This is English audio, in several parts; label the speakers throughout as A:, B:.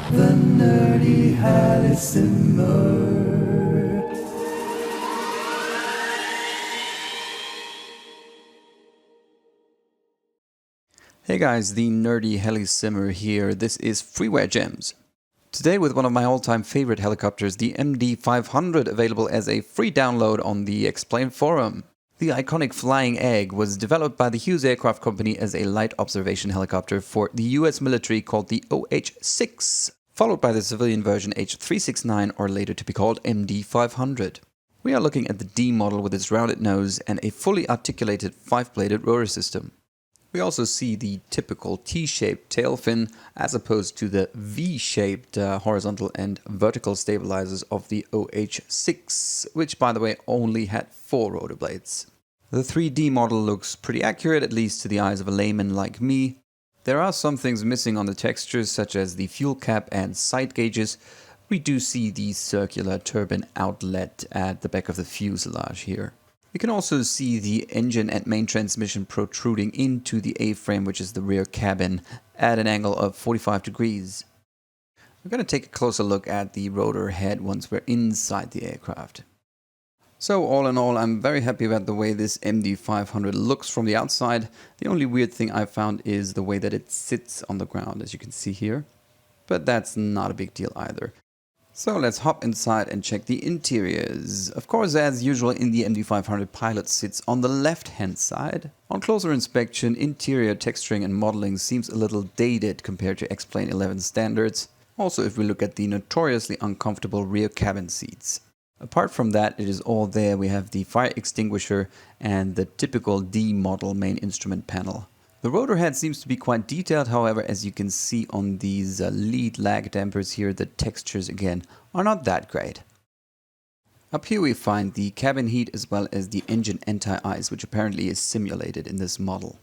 A: The nerdy helisimmer.
B: Hey guys, the nerdy helisimmer here. This is Freeware Gems. Today with one of my all-time favorite helicopters, the MD500, available as a free download on the Explain forum. The iconic Flying Egg was developed by the Hughes Aircraft Company as a light observation helicopter for the US military called the OH-6, followed by the civilian version H-369, or later to be called MD500. We are looking at the D model with its rounded nose and a fully articulated 5-bladed rotor system. We also see the typical T-shaped tail fin as opposed to the V-shaped horizontal and vertical stabilizers of the OH-6, which by the way only had 4 rotor blades. The 3D model looks pretty accurate, at least to the eyes of a layman like me. There are some things missing on the textures, such as the fuel cap and side gauges. We do see the circular turbine outlet at the back of the fuselage here. We can also see the engine and main transmission protruding into the A-frame, which is the rear cabin, at an angle of 45 degrees. We're going to take a closer look at the rotor head once we're inside the aircraft. So all in all, I'm very happy about the way this MD500 looks from the outside. The only weird thing I found is the way that it sits on the ground, as you can see here. But that's not a big deal either. So let's hop inside and check the interiors. Of course, as usual in the MD500, pilot sits on the left-hand side. On closer inspection, interior texturing and modeling seems a little dated compared to X-Plane 11 standards. Also, if we look at the notoriously uncomfortable rear cabin seats. Apart from that, it is all there. We have the fire extinguisher and the typical D model main instrument panel. The rotor head seems to be quite detailed, however, as you can see on these lead lag dampers here, the textures again are not that great. Up here we find the cabin heat as well as the engine anti-ice, which apparently is simulated in this model.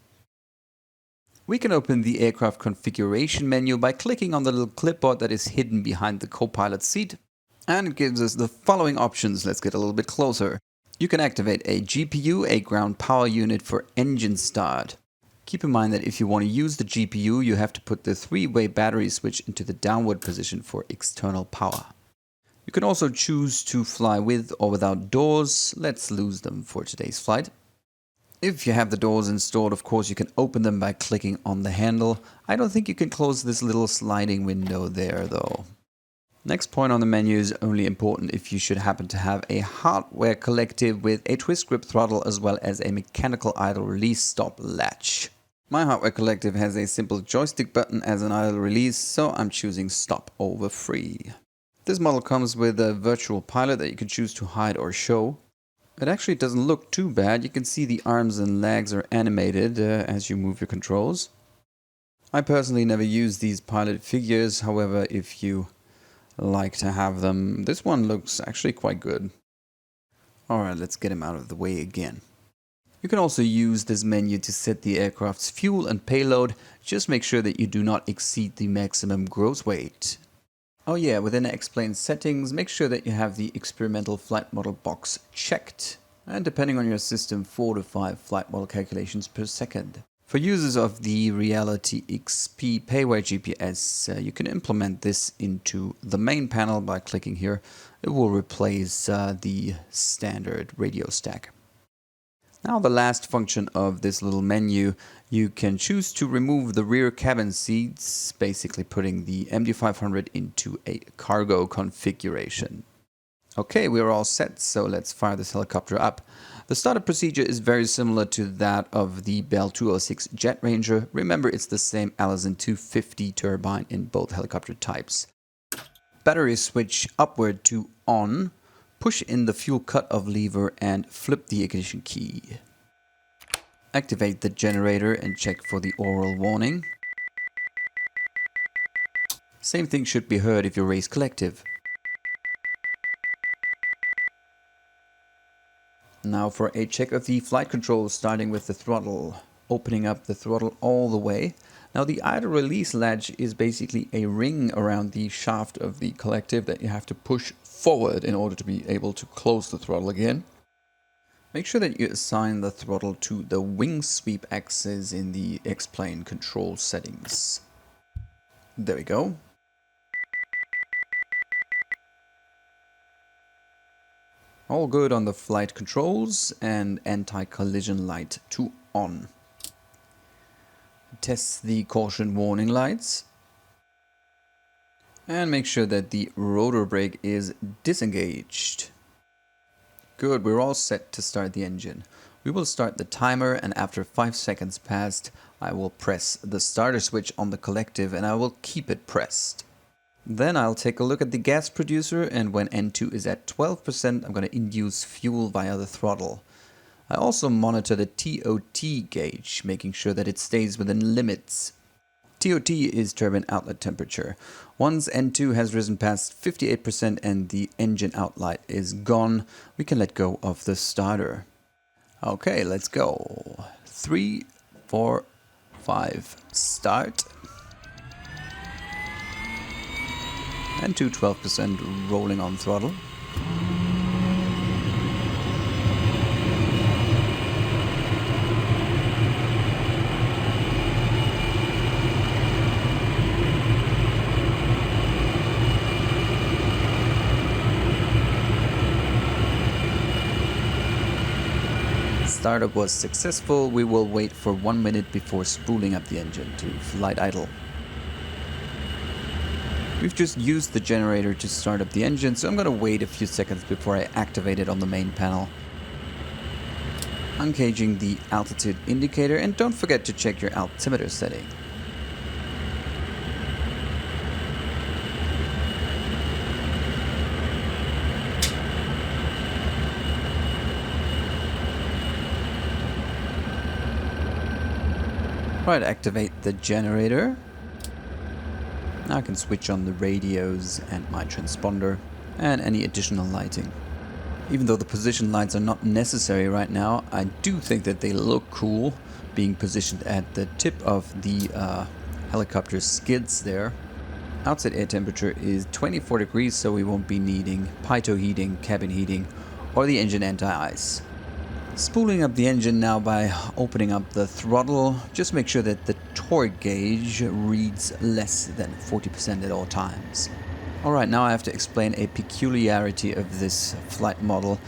B: We can open the aircraft configuration menu by clicking on the little clipboard that is hidden behind the co-pilot seat, and it gives us the following options. Let's get a little bit closer. You can activate a GPU, a ground power unit, for engine start. Keep in mind that if you want to use the GPU, you have to put the 3-way battery switch into the downward position for external power. You can also choose to fly with or without doors. Let's lose them for today's flight. If you have the doors installed, of course, you can open them by clicking on the handle. I don't think you can close this little sliding window there, though. Next point on the menu is only important if you should happen to have a hardware collective with a twist grip throttle as well as a mechanical idle release stop latch. My hardware collective has a simple joystick button as an idle release, so I'm choosing stop over free. This model comes with a virtual pilot that you can choose to hide or show. It actually doesn't look too bad. You can see the arms and legs are animated as you move your controls. I personally never use these pilot figures, however, if you like to have them, this one looks actually quite good. Alright, let's get him out of the way again. You can also use this menu to set the aircraft's fuel and payload. Just make sure that you do not exceed the maximum gross weight. Oh yeah, within X-Plane settings, make sure that you have the experimental flight model box checked. And depending on your system, 4 to 5 flight model calculations per second. For users of the Reality XP Payware GPS, you can implement this into the main panel by clicking here. It will replace the standard radio stack. Now the last function of this little menu, you can choose to remove the rear cabin seats, basically putting the MD500 into a cargo configuration. Okay, we're all set, so let's fire this helicopter up. The startup procedure is very similar to that of the Bell 206 Jet Ranger. Remember, it's the same Allison 250 turbine in both helicopter types. Battery switch upward to on. Push in the fuel cut-off lever and flip the ignition key. Activate the generator and check for the aural warning. Same thing should be heard if you race collective. Now for a check of the flight controls, starting with the throttle. Opening up the throttle all the way. Now the idle release latch is basically a ring around the shaft of the collective that you have to push forward in order to be able to close the throttle again. Make sure that you assign the throttle to the wing sweep axis in the X-Plane control settings. There we go. All good on the flight controls and anti-collision light to on. Test the caution warning lights. And make sure that the rotor brake is disengaged. Good, we're all set to start the engine. We will start the timer, and after 5 seconds passed, I will press the starter switch on the collective and I will keep it pressed. Then I'll take a look at the gas producer, and when N2 is at 12%, I'm going to induce fuel via the throttle. I also monitor the TOT gauge, making sure that it stays within limits. TOT is turbine outlet temperature. Once N2 has risen past 58% and the engine outlet is gone, we can let go of the starter. Okay, let's go. 3, 4, 5, start. N2 12% rolling on throttle. Startup was successful. We will wait for 1 minute before spooling up the engine to flight idle. We've just used the generator to start up the engine, so I'm going to wait a few seconds before I activate it on the main panel. Uncaging the altitude indicator, and don't forget to check your altimeter setting. Right, activate the generator. Now I can switch on the radios and my transponder and any additional lighting. Even though the position lights are not necessary right now, I do think that they look cool being positioned at the tip of the helicopter skids there. Outside air temperature is 24 degrees, so we won't be needing pitot heating, cabin heating, or the engine anti-ice. Spooling up the engine now by opening up the throttle. Just make sure that the torque gauge reads less than 40% at all times. Alright, now I have to explain a peculiarity of this flight model.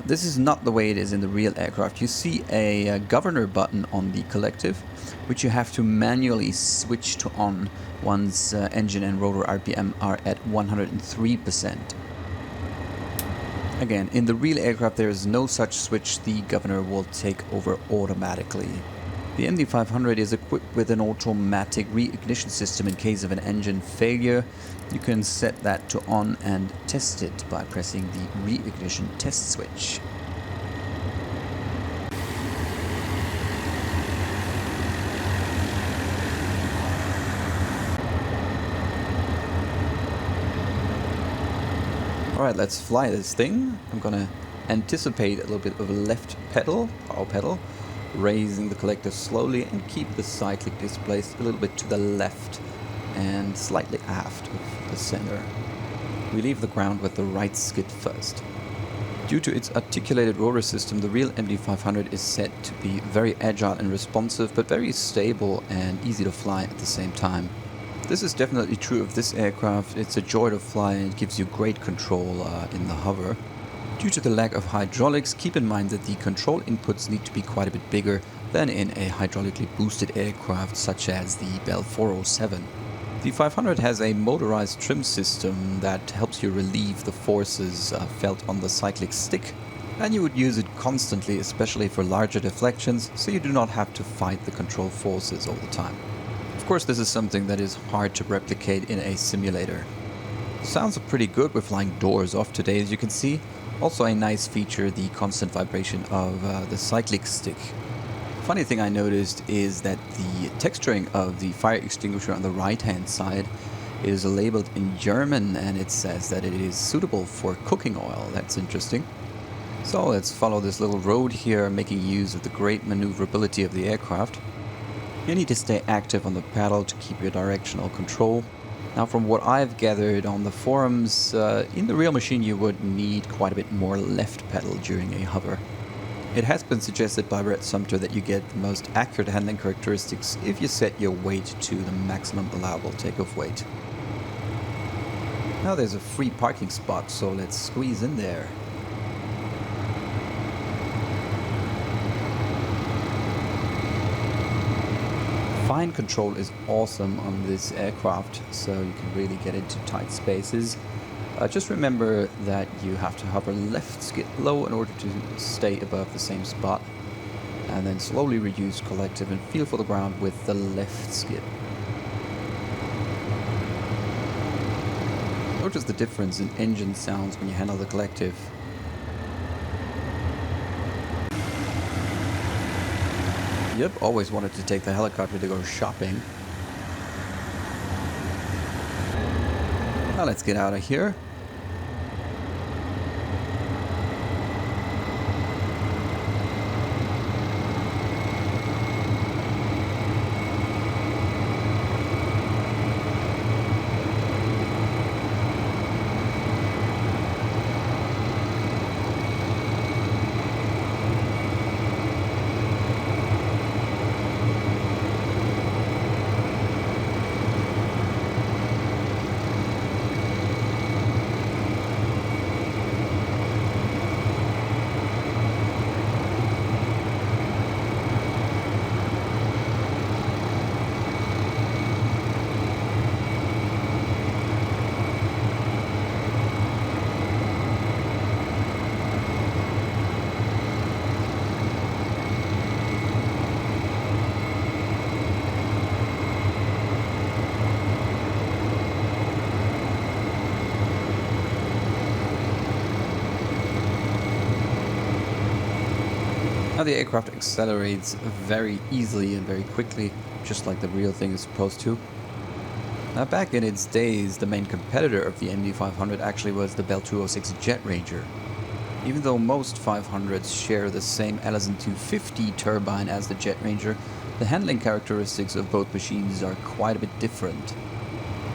B: This is not the way it is in the real aircraft. You see a governor button on the collective, which you have to manually switch to on once engine and rotor RPM are at 103%. Again, in the real aircraft there is no such switch. The governor will take over automatically. The MD500 is equipped with an automatic re-ignition system in case of an engine failure. You can set that to on and test it by pressing the re-ignition test switch. Alright, let's fly this thing. I'm gonna anticipate a little bit of a left pedal, power pedal, raising the collective slowly and keep the cyclic displaced a little bit to the left and slightly aft of the center. We leave the ground with the right skid first. Due to its articulated rotor system, the real MD500 is said to be very agile and responsive, but very stable and easy to fly at the same time. This is definitely true of this aircraft. It's a joy to fly and it gives you great control in the hover. Due to the lack of hydraulics, keep in mind that the control inputs need to be quite a bit bigger than in a hydraulically boosted aircraft such as the Bell 407. The 500 has a motorized trim system that helps you relieve the forces felt on the cyclic stick, and you would use it constantly, especially for larger deflections, so you do not have to fight the control forces all the time. Of course, this is something that is hard to replicate in a simulator. Sounds are pretty good. We're flying doors off today, as you can see. Also a nice feature, the constant vibration of the cyclic stick. Funny thing I noticed is that the texturing of the fire extinguisher on the right hand side is labeled in German, and it says that it is suitable for cooking oil. That's interesting. So let's follow this little road here, making use of the great maneuverability of the aircraft. You need to stay active on the paddle to keep your directional control. Now, from what I've gathered on the forums, in the real machine you would need quite a bit more left pedal during a hover. It has been suggested by Brett Sumpter that you get the most accurate handling characteristics if you set your weight to the maximum allowable takeoff weight. Now there's a free parking spot, so let's squeeze in there. Fine control is awesome on this aircraft, so you can really get into tight spaces. Just remember that you have to hover left skid low in order to stay above the same spot, and then slowly reduce collective and feel for the ground with the left skid. Notice the difference in engine sounds when you handle the collective. Yep, always wanted to take the helicopter to go shopping. Now let's get out of here. Now the aircraft accelerates very easily and very quickly, just like the real thing is supposed to. Now back in its days, the main competitor of the MD500 actually was the Bell 206 Jet Ranger. Even though most 500s share the same Allison 250 turbine as the Jet Ranger, the handling characteristics of both machines are quite a bit different.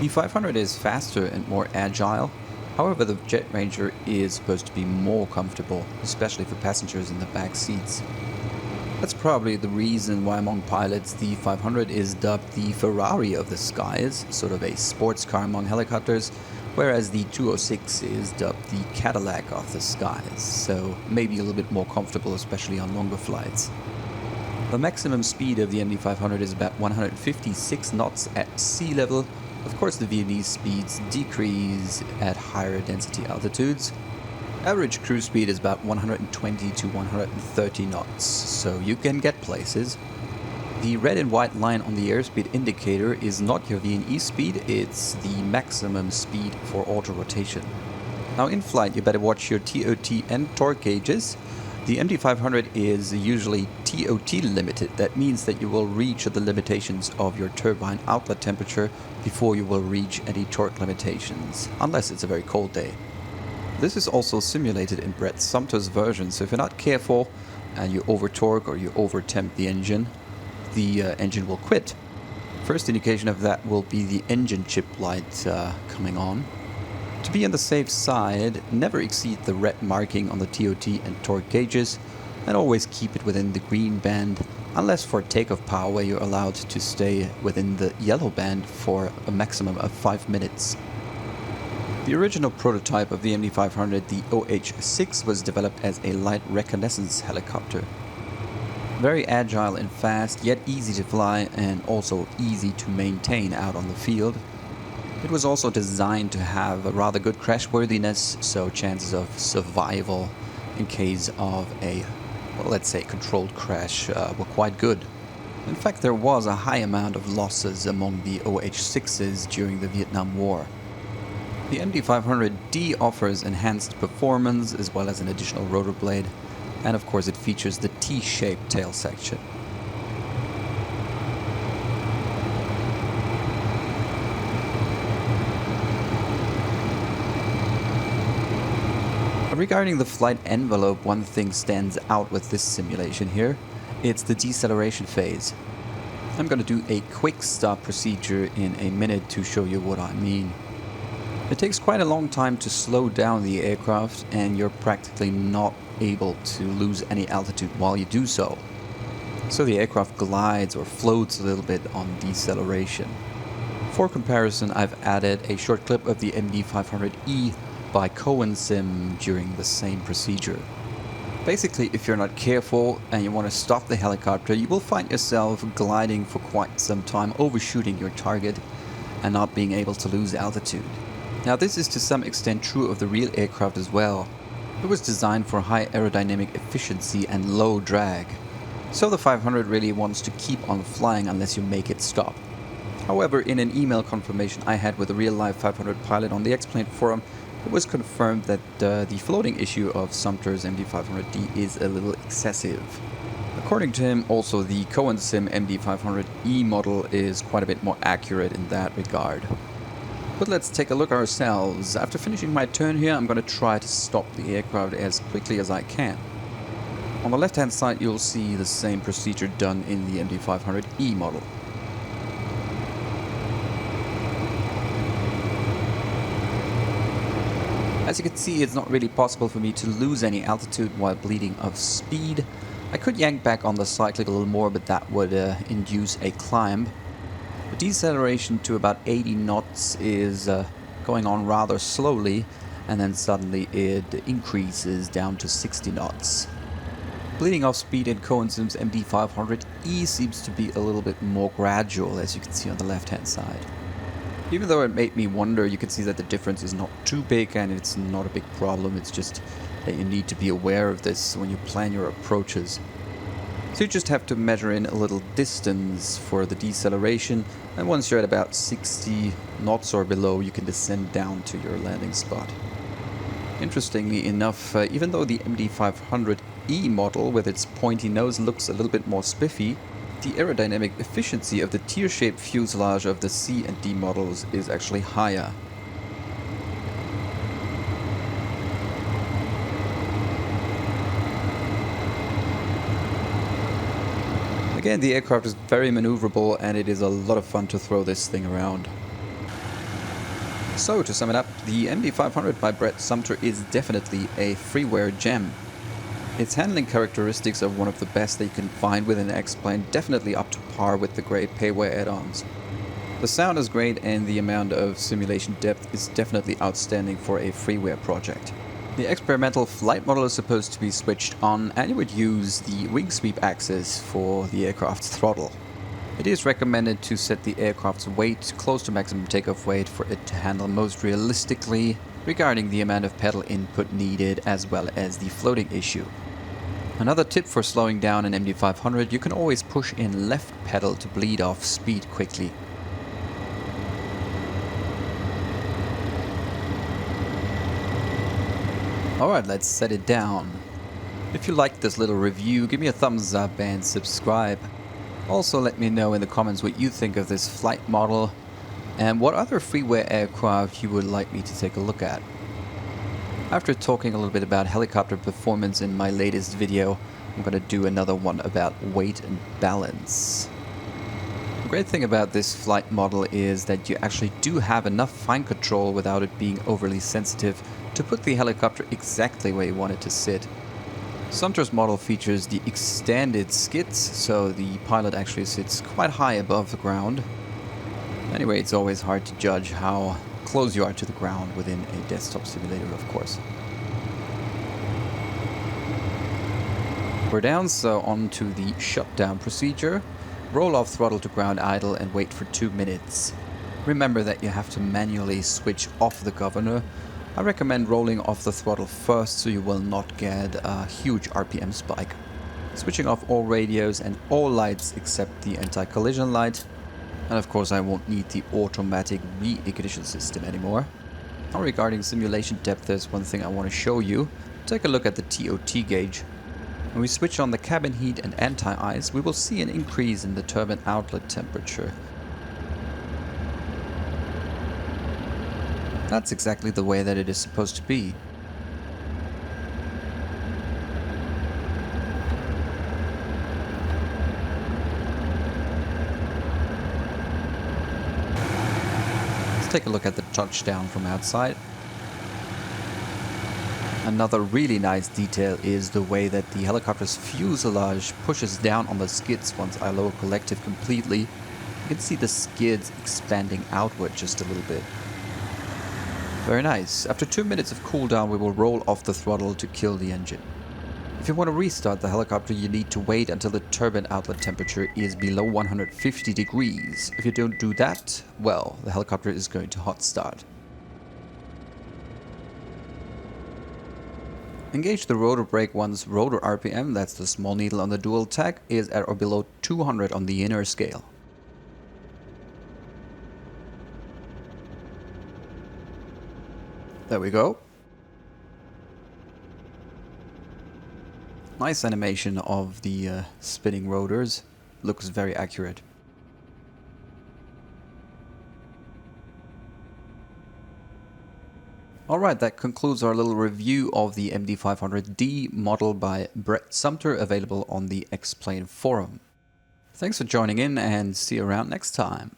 B: The 500 is faster and more agile. However, the Jet Ranger is supposed to be more comfortable, especially for passengers in the back seats. That's probably the reason why among pilots the 500 is dubbed the Ferrari of the skies, sort of a sports car among helicopters, whereas the 206 is dubbed the Cadillac of the skies, so maybe a little bit more comfortable, especially on longer flights. The maximum speed of the MD500 is about 156 knots at sea level. Of course, the VNE speeds decrease at higher density altitudes. Average cruise speed is about 120 to 130 knots, so you can get places. The red and white line on the airspeed indicator is not your VNE speed, it's the maximum speed for auto rotation. Now in flight, you better watch your TOT and torque gauges. The MD500 is usually TOT limited. That means that you will reach the limitations of your turbine outlet temperature before you will reach any torque limitations, unless it's a very cold day. This is also simulated in Brett Sumpter's version, so if you're not careful and you over torque or you over temp the engine will quit. First indication of that will be the engine chip light coming on. To be on the safe side, never exceed the red marking on the TOT and torque gauges, and always keep it within the green band, unless for takeoff power where you're allowed to stay within the yellow band for a maximum of 5 minutes. The original prototype of the MD500, the OH-6, was developed as a light reconnaissance helicopter. Very agile and fast, yet easy to fly and also easy to maintain out on the field. It was also designed to have a rather good crashworthiness, so chances of survival in case of a, well, let's say, controlled crash were quite good. In fact, there was a high amount of losses among the OH-6s during the Vietnam War. The MD500D offers enhanced performance as well as an additional rotor blade, and of course it features the T-shaped tail section. Regarding the flight envelope, one thing stands out with this simulation here. It's the deceleration phase. I'm going to do a quick stop procedure in a minute to show you what I mean. It takes quite a long time to slow down the aircraft, and you're practically not able to lose any altitude while you do so. So the aircraft glides or floats a little bit on deceleration. For comparison, I've added a short clip of the MD500E by Cohen Sim during the same procedure. Basically, if you're not careful and you want to stop the helicopter, you will find yourself gliding for quite some time, overshooting your target and not being able to lose altitude. Now, this is to some extent true of the real aircraft as well. It was designed for high aerodynamic efficiency and low drag. So the 500 really wants to keep on flying unless you make it stop. However, in an email confirmation I had with a real-life 500 pilot on the X-Plane forum, it was confirmed that the floating issue of Sumpter's MD500D is a little excessive. According to him, also the Cohen-Sim MD500E model is quite a bit more accurate in that regard. But let's take a look ourselves. After finishing my turn here, I'm going to try to stop the aircraft as quickly as I can. On the left-hand side, you'll see the same procedure done in the MD500E model. As you can see, it's not really possible for me to lose any altitude while bleeding of speed. I could yank back on the cyclic a little more, but that would induce a climb. The deceleration to about 80 knots is going on rather slowly, and then suddenly it increases down to 60 knots. Bleeding off speed in Cohen-Sim's MD500E seems to be a little bit more gradual, as you can see on the left-hand side. Even though it made me wonder, you can see that the difference is not too big and it's not a big problem. It's just that you need to be aware of this when you plan your approaches. So you just have to measure in a little distance for the deceleration, and once you're at about 60 knots or below, you can descend down to your landing spot. Interestingly enough, even though the MD500E model with its pointy nose looks a little bit more spiffy, the aerodynamic efficiency of the tear-shaped fuselage of the C and D models is actually higher. Again, the aircraft is very maneuverable and it is a lot of fun to throw this thing around. So, to sum it up, the MD500 by Brett Sumpter is definitely a freeware gem. Its handling characteristics are one of the best that you can find with an X-Plane, definitely up to par with the great payware add-ons. The sound is great and the amount of simulation depth is definitely outstanding for a freeware project. The experimental flight model is supposed to be switched on, and you would use the wing sweep axis for the aircraft's throttle. It is recommended to set the aircraft's weight close to maximum takeoff weight for it to handle most realistically regarding the amount of pedal input needed as well as the floating issue. Another tip for slowing down an MD500, you can always push in left pedal to bleed off speed quickly. Alright, let's set it down. If you liked this little review, give me a thumbs up and subscribe. Also let me know in the comments what you think of this flight model and what other freeware aircraft you would like me to take a look at. After talking a little bit about helicopter performance in my latest video, I'm going to do another one about weight and balance. The great thing about this flight model is that you actually do have enough fine control without it being overly sensitive to put the helicopter exactly where you want it to sit. Sumpter's model features the extended skids, so the pilot actually sits quite high above the ground. Anyway, it's always hard to judge how close you are to the ground within a desktop simulator, of course. We're down, so on to the shutdown procedure. Roll off throttle to ground idle and wait for 2 minutes. Remember that you have to manually switch off the governor. I recommend rolling off the throttle first so you will not get a huge RPM spike. Switching off all radios and all lights except the anti-collision light. And of course I won't need the automatic re-ignition system anymore. Now regarding simulation depth, there's one thing I want to show you. Take a look at the TOT gauge. When we switch on the cabin heat and anti-ice, we will see an increase in the turbine outlet temperature. That's exactly the way that it is supposed to be. Take a look at the touchdown from outside. Another really nice detail is the way that the helicopter's fuselage pushes down on the skids once I lower collective completely. You can see the skids expanding outward just a little bit. Very nice. After 2 minutes of cooldown, we will roll off the throttle to kill the engine. If you want to restart the helicopter, you need to wait until the turbine outlet temperature is below 150 degrees. If you don't do that, well, the helicopter is going to hot start. Engage the rotor brake once rotor RPM, that's the small needle on the dual tach, is at or below 200 on the inner scale. There we go. Nice animation of the spinning rotors. Looks very accurate. Alright, that concludes our little review of the MD500D model by Brett Sumpter, available on the X-Plane forum. Thanks for joining in and see you around next time.